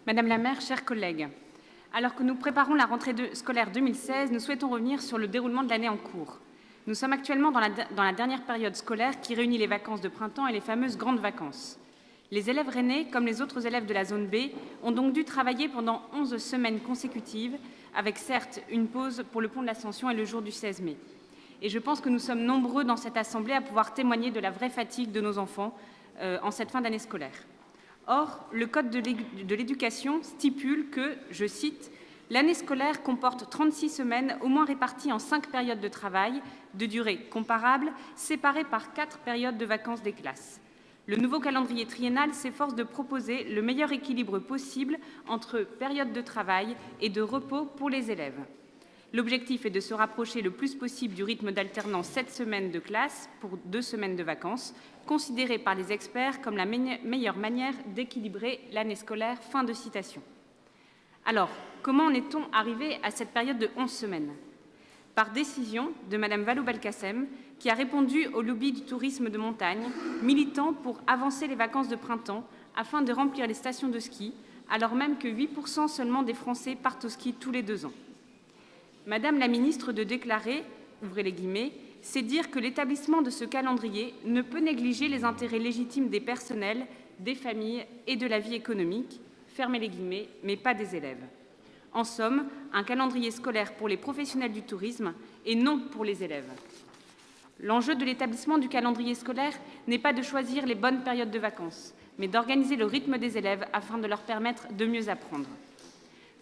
Madame la maire, chers collègues, alors que nous préparons la rentrée scolaire 2016, nous souhaitons revenir sur le déroulement de l'année en cours. Nous sommes actuellement dans la dernière période scolaire qui réunit les vacances de printemps et les fameuses grandes vacances. Les élèves rennais, comme les autres élèves de la zone B, ont donc dû travailler pendant 11 semaines consécutives, avec certes une pause pour le pont de l'Ascension et le jour du 16 mai. Et je pense que nous sommes nombreux dans cette assemblée à pouvoir témoigner de la vraie fatigue de nos enfants en cette fin d'année scolaire. Or, le Code de l'éducation stipule que, je cite, « l'année scolaire comporte 36 semaines au moins réparties en 5 périodes de travail, de durée comparable, séparées par 4 périodes de vacances des classes ». Le nouveau calendrier triennal s'efforce de proposer le meilleur équilibre possible entre période de travail et de repos pour les élèves. L'objectif est de se rapprocher le plus possible du rythme d'alternance 7 semaines de classe pour 2 semaines de vacances, considéré par les experts comme la meilleure manière d'équilibrer l'année scolaire. Fin de citation. Alors, comment en est-on arrivé à cette période de 11 semaines ? Par décision de Mme Vallaud-Belkacem, qui a répondu au lobby du tourisme de montagne, militant pour avancer les vacances de printemps afin de remplir les stations de ski, alors même que 8% seulement des Français partent au ski tous les 2 ans. Madame la ministre de déclarer, ouvrez les guillemets, c'est dire que l'établissement de ce calendrier ne peut négliger les intérêts légitimes des personnels, des familles et de la vie économique, fermez les guillemets, mais pas des élèves. En somme, un calendrier scolaire pour les professionnels du tourisme et non pour les élèves. L'enjeu de l'établissement du calendrier scolaire n'est pas de choisir les bonnes périodes de vacances, mais d'organiser le rythme des élèves afin de leur permettre de mieux apprendre.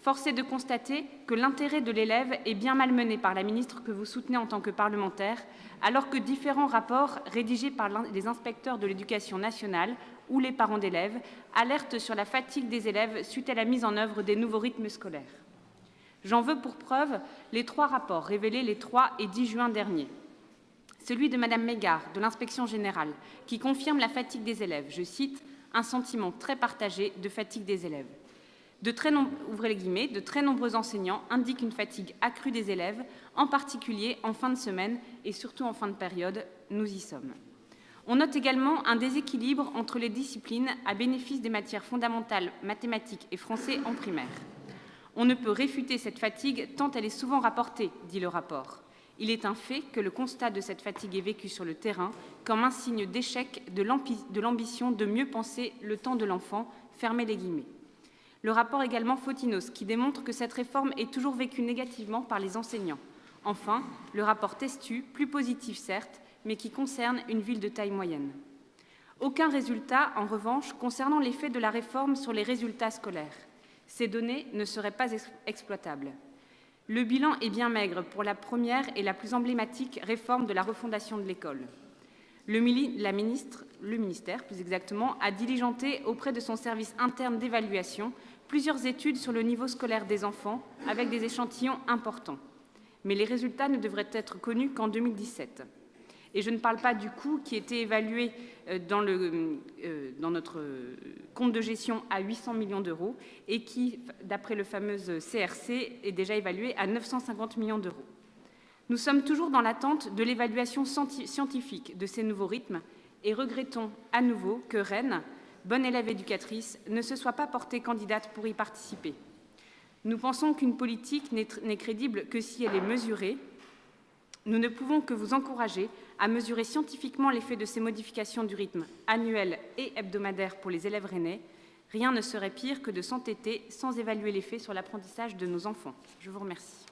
Force est de constater que l'intérêt de l'élève est bien malmené par la ministre que vous soutenez en tant que parlementaire, alors que différents rapports rédigés par les inspecteurs de l'éducation nationale ou les parents d'élèves alertent sur la fatigue des élèves suite à la mise en œuvre des nouveaux rythmes scolaires. J'en veux pour preuve les 3 rapports révélés les 3 et 10 juin derniers. Celui de Mme Mégard, de l'Inspection générale, qui confirme la fatigue des élèves. Je cite, « un sentiment très partagé de fatigue des élèves ». Ouvrez les guillemets, de très nombreux enseignants indiquent une fatigue accrue des élèves, en particulier en fin de semaine et surtout en fin de période. Nous y sommes. On note également un déséquilibre entre les disciplines à bénéfice des matières fondamentales, mathématiques et français en primaire. On ne peut réfuter cette fatigue tant elle est souvent rapportée, dit le rapport. Il est un fait que le constat de cette fatigue est vécu sur le terrain comme un signe d'échec de l'ambition de mieux penser le temps de l'enfant, fermez les guillemets. Le rapport également Photinos, qui démontre que cette réforme est toujours vécue négativement par les enseignants. Enfin, le rapport Testu, plus positif certes, mais qui concerne une ville de taille moyenne. Aucun résultat, en revanche, concernant l'effet de la réforme sur les résultats scolaires. Ces données ne seraient pas exploitables. Le bilan est bien maigre pour la première et la plus emblématique réforme de la refondation de l'école. Le ministère, plus exactement, a diligenté auprès de son service interne d'évaluation plusieurs études sur le niveau scolaire des enfants avec des échantillons importants. Mais les résultats ne devraient être connus qu'en 2017. Et je ne parle pas du coût qui était évalué dans notre compte de gestion à 800 millions d'euros et qui, d'après le fameux CRC, est déjà évalué à 950 millions d'euros. Nous sommes toujours dans l'attente de l'évaluation scientifique de ces nouveaux rythmes et regrettons à nouveau que Rennes, bonne élève éducatrice, ne se soit pas portée candidate pour y participer. Nous pensons qu'une politique n'est crédible que si elle est mesurée. Nous ne pouvons que vous encourager à mesurer scientifiquement l'effet de ces modifications du rythme annuel et hebdomadaire pour les élèves rennais. Rien ne serait pire que de s'entêter sans évaluer l'effet sur l'apprentissage de nos enfants. Je vous remercie.